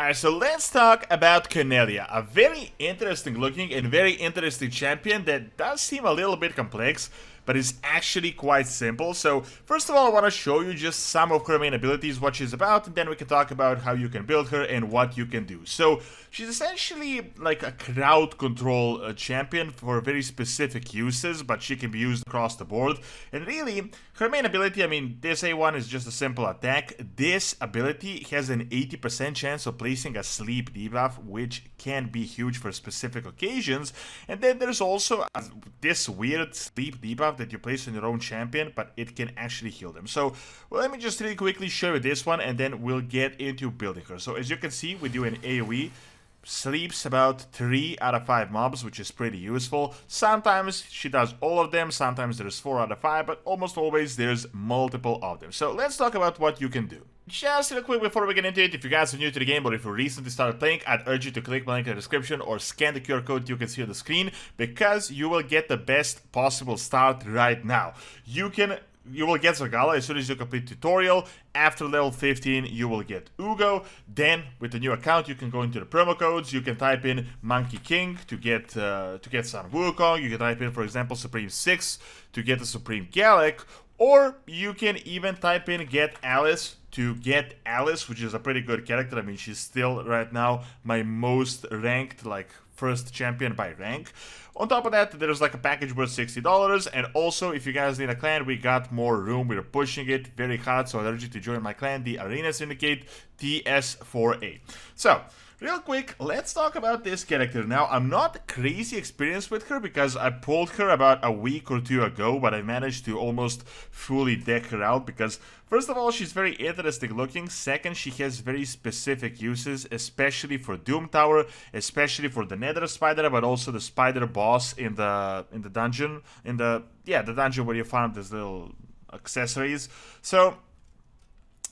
Alright, so let's talk about Conellia, a very interesting looking and very interesting champion that does seem a little bit complex, but is actually quite simple. So first of all, I want to show you just some of her main abilities, what she's about, and then we can talk about how you can build her and what you can do. So she's essentially like a crowd control champion for very specific uses, but she can be used across the board. And really, her main ability, I mean, this A1 is just a simple attack. This ability has an 80% chance of placing a sleep debuff, which can be huge for specific occasions. And then there's also this weird sleep debuff that you place on your own champion, but it can actually heal them. So well, let me just really quickly show you this one, and then we'll get into building her. So as you can see, we do an AoE. Sleeps about 3 out of 5 mobs, which is pretty useful. Sometimes she does all of them, sometimes there's 4 out of 5, but almost always there's multiple of them. So let's talk about what you can do. Just real quick before we get into it, if you guys are new to the game or if you recently started playing, I'd urge you to click my link in the description or scan the QR code you can see on the screen, because you will get the best possible start right now. You will get Zagala as soon as you complete tutorial. After level 15, you will get Ugo. Then, with the new account, you can go into the promo codes. You can type in Monkey King to get some Wukong. You can type in, for example, Supreme 6 to get the Supreme Gallic. Or you can even type in Get Alice to get Alice, which is a pretty good character. I mean, she's still right now my most ranked, like, first champion by rank. On top of that, there's like a package worth $60, and also if you guys need a clan, we got more room. We're pushing it very hard, so I urge you to join my clan, the Arena Syndicate TS4A. So real quick, let's talk about this character. Now, I'm not crazy experienced with her because I pulled her about a week or two ago, but I managed to almost fully deck her out because, first of all, she's very interesting looking. Second, she has very specific uses, especially for Doom Tower, especially for the Nether Spider, but also the Spider boss in the dungeon, the dungeon where you farm these little accessories. So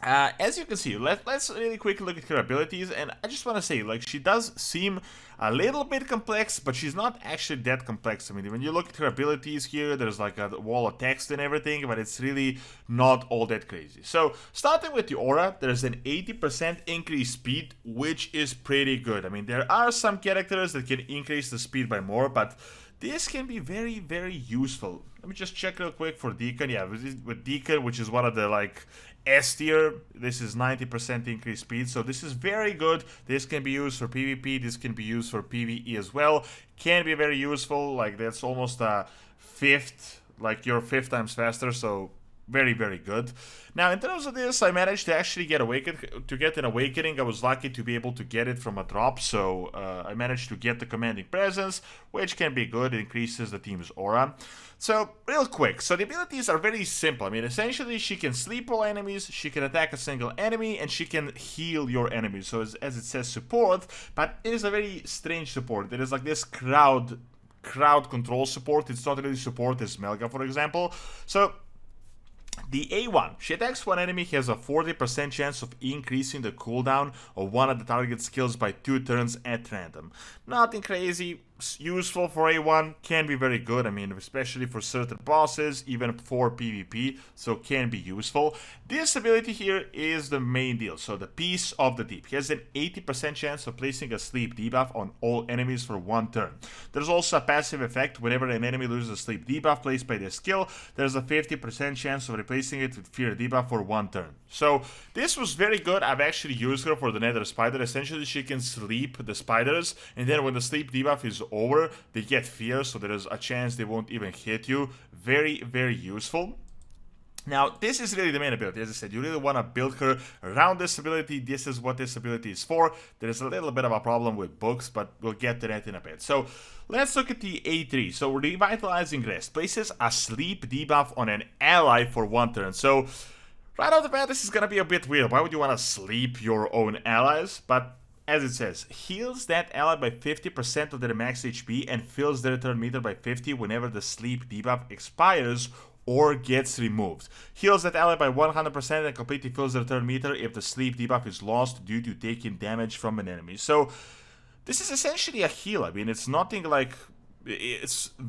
as you can see, let's really quickly look at her abilities, and I just want to say, like, she does seem a little bit complex, but she's not actually that complex. I mean, when you look at her abilities here, there's like a wall of text and everything, but it's really not all that crazy. So, starting with the aura, there's an 80% increased speed, which is pretty good. I mean, there are some characters that can increase the speed by more, but this can be very, very useful. Let me just check real quick for Deacon. Yeah, with Deacon, which is one of the, like, S tier, this is 90% increased speed, so this is very good. This can be used for PvP, this can be used for PvE as well. Can be very useful, like that's almost a fifth, like you're 5 times faster, so very, very good. Now, in terms of this, I managed to actually get an awakening. I was lucky to be able to get it from a drop, so I managed to get the commanding presence, which can be good. It increases the team's aura. So, real quick, so the abilities are very simple. I mean, essentially, she can sleep all enemies, she can attack a single enemy, and she can heal your enemies. So, as it says support, but it is a very strange support. It is like this crowd control support. It's not really support as Melga, for example. So, the A1, she attacks one enemy, has a 40% chance of increasing the cooldown of one of the target skills by 2 turns at random. Nothing crazy, useful for A1, can be very good, I mean, especially for certain bosses, even for PvP, so can be useful. This ability here is the main deal, so the Piece of the Deep. He has an 80% chance of placing a sleep debuff on all enemies for 1 turn. There's also a passive effect. Whenever an enemy loses a sleep debuff placed by their skill, there's a 50% chance of replacing it with fear debuff for 1 turn. So this was very good. I've actually used her for the Nether Spider. Essentially, she can sleep the spiders, and then when the sleep debuff is over, they get fear, so there is a chance they won't even hit you. Very, very useful. Now, this is really the main ability. As I said, you really want to build her around this ability. This is what this ability is for. There's a little bit of a problem with books, but we'll get to that in a bit. So, let's look at the A3. So, Revitalizing Rest places a sleep debuff on an ally for 1 turn. So, right off the bat, this is going to be a bit weird. Why would you want to sleep your own allies? But as it says, heals that ally by 50% of their max HP and fills their turn meter by 50 whenever the sleep debuff expires or gets removed. Heals that ally by 100% and completely fills their turn meter if the sleep debuff is lost due to taking damage from an enemy. So this is essentially a heal. I mean, it's nothing like... It's a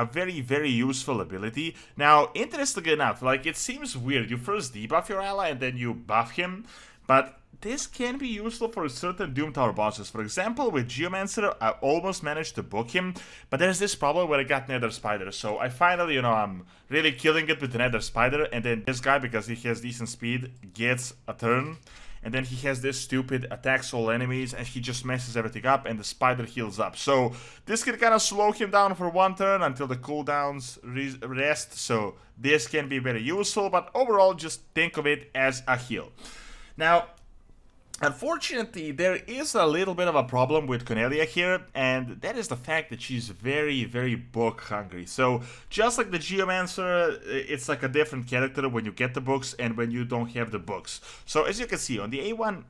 very useful ability. Now, interestingly enough, like, it seems weird. You first debuff your ally and then you buff him. but this can be useful for certain Doom Tower bosses. For example, with Geomancer, I almost managed to book him, but there's this problem where I got Nether Spider. So I finally, I'm really killing it with the Nether Spider, and then this guy, because he has decent speed, gets a turn. And then he has this stupid attacks all enemies, and he just messes everything up, and the spider heals up. So this can kind of slow him down for one turn until the cooldowns rest. So this can be very useful, but overall just think of it as a heal. Now, unfortunately, there is a little bit of a problem with Conellia here, and that is the fact that she's very, very book hungry. So, just like the Geomancer, it's like a different character when you get the books and when you don't have the books. So, as you can see, on the A1,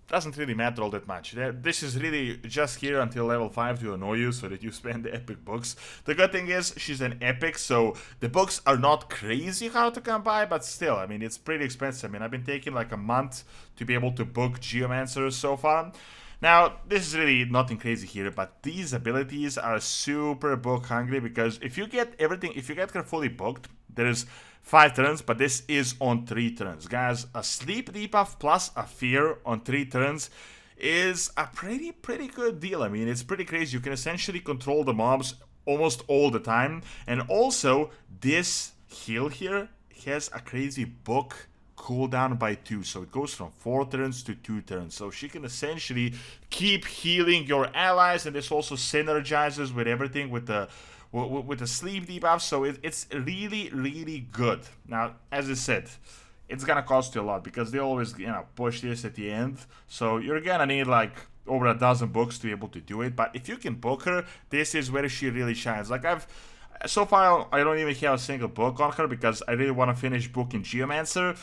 doesn't really matter all that much. This is really just here until level 5 to annoy you so that you spend the epic books. The good thing is she's an epic, so the books are not crazy hard to come by, but still, I mean, it's pretty expensive. I mean, I've been taking like a month to be able to book Geomancers so far. Now, this is really nothing crazy here, but these abilities are super book hungry, because if you get everything, if you get her fully booked, there's 5 turns, but this is on 3 turns. Guys, a sleep debuff plus a fear on 3 turns is a pretty good deal. I mean, it's pretty crazy. You can essentially control the mobs almost all the time. And also, this heal here has a crazy book cooldown by 2, so it goes from 4 turns to 2 turns. So she can essentially keep healing your allies, and this also synergizes with everything with the sleep debuff, so it's really good. Now, as I said, it's gonna cost you a lot, because they always push this at the end, so you're gonna need like over a dozen books to be able to do it. But if you can book her, this is where she really shines. Like so far I don't even have a single book on her, because I really want to finish booking Geomancer.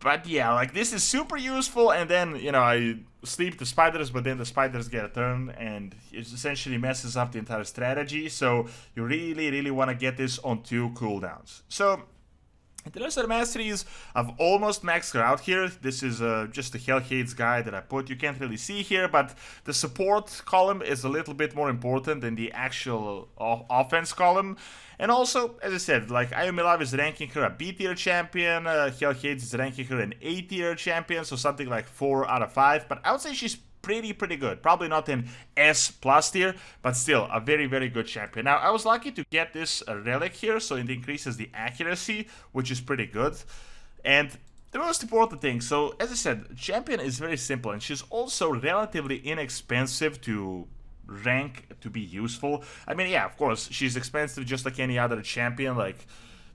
But yeah, like this is super useful, and then, I sleep the spiders, but then the spiders get a turn, and it essentially messes up the entire strategy. So you really want to get this on 2 cooldowns. So in terms of the masteries, I've almost maxed her out here. This is just the Hellhates guy that I put. You can't really see here, but the support column is a little bit more important than the actual offense column. And also, as I said, like Ayumilav is ranking her a B tier champion, Hellhates is ranking her an A tier champion, so something like 4 out of 5. But I would say she's pretty good. Probably not in S plus tier, but still a very good champion. Now, I was lucky to get this relic here, so it increases the accuracy, which is pretty good. And the most important thing, so as I said, champion is very simple, and she's also relatively inexpensive to rank to be useful. I mean, yeah, of course, she's expensive just like any other champion. Like,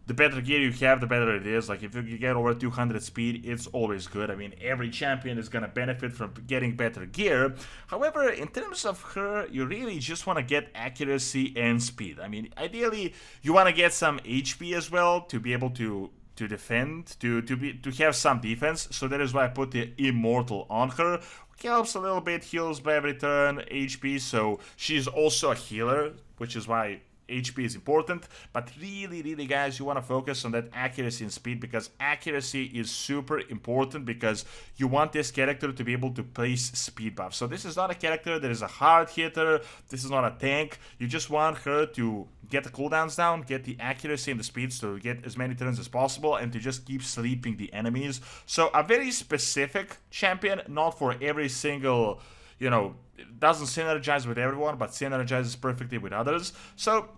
the better gear you have, the better it is. Like, if you get over 200 speed, it's always good. I mean, every champion is gonna benefit from getting better gear. However, in terms of her, you really just want to get accuracy and speed. I mean, ideally, you want to get some HP as well to be able to defend, to have some defense. So that is why I put the Immortal on her. Helps a little bit, heals by every turn, HP, so she's also a healer, which is why HP is important. But really, guys, you want to focus on that accuracy and speed, because accuracy is super important, because you want this character to be able to place speed buff. So this is not a character that is a hard hitter, this is not a tank. You just want her to get the cooldowns down, get the accuracy and the speeds to get as many turns as possible, and to just keep sleeping the enemies. So a very specific champion, not for every single, it doesn't synergize with everyone, but synergizes perfectly with others. So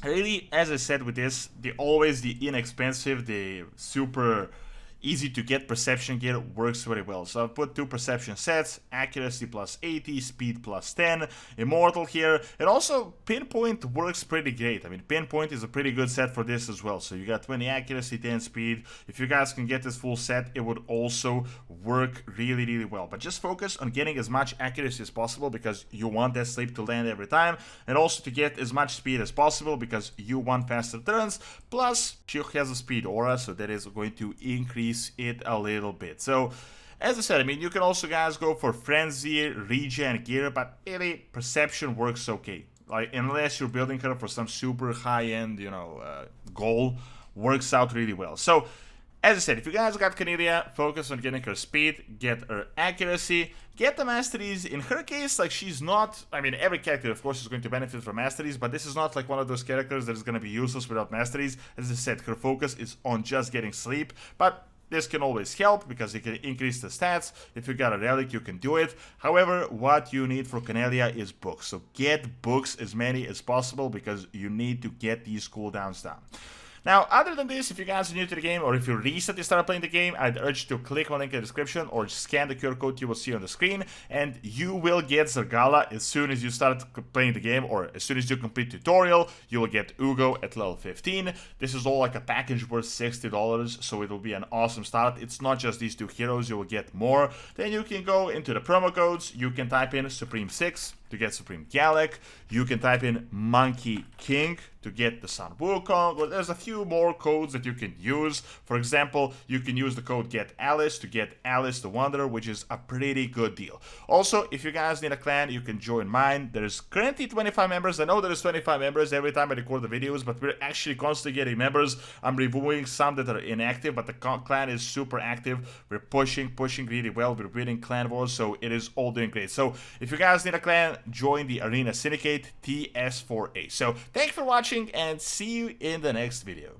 really, as I said with this, always the inexpensive, the super easy to get perception gear works very well. So I've put 2 perception sets, accuracy plus 80, speed plus 10, immortal here, and also pinpoint works pretty great. I mean, pinpoint is a pretty good set for this as well. So you got 20 accuracy, 10 speed. If you guys can get this full set, it would also work really well. But just focus on getting as much accuracy as possible, because you want that sleep to land every time, and also to get as much speed as possible, because you want faster turns. Plus, she has a speed aura, so that is going to increase it a little bit. So as I said, I mean, you can also, guys, go for frenzy, regen gear, but really perception works okay. Like, unless you're building her for some super high-end, goal, works out really well. So as I said, if you guys got Conellia, focus on getting her speed, get her accuracy, get the masteries. In her case, like, she's not, I mean, every character, of course, is going to benefit from masteries, but this is not like one of those characters that is going to be useless without masteries. As I said, her focus is on just getting sleep, but This can always help because it can increase the stats. If you got a relic, you can do it. However, what you need for Conellia is books. So get books, as many as possible, because you need to get these cooldowns down. Now, other than this, if you guys are new to the game or if you recently started playing the game, I'd urge you to click on the link in the description or scan the QR code you will see on the screen, and you will get Zergala as soon as you start playing the game, or as soon as you complete tutorial. You will get Ugo at level 15. This is all like a package worth $60, so it will be an awesome start. It's not just these two heroes, you will get more. Then you can go into the promo codes. You can type in Supreme 6 to get Supreme Gallic. You can type in Monkey King to get the Sun Wukong. There's a few more codes that you can use. For example, you can use the code Get Alice to get Alice the Wanderer, which is a pretty good deal. Also, if you guys need a clan, you can join mine. There's currently 25 members. I know there's 25 members every time I record the videos, but we're actually constantly getting members. I'm removing some that are inactive, but the clan is super active. We're pushing really well. We're winning clan wars, so it is all doing great. So if you guys need a clan, join the Arena Syndicate TS4A. So thanks for watching and see you in the next video.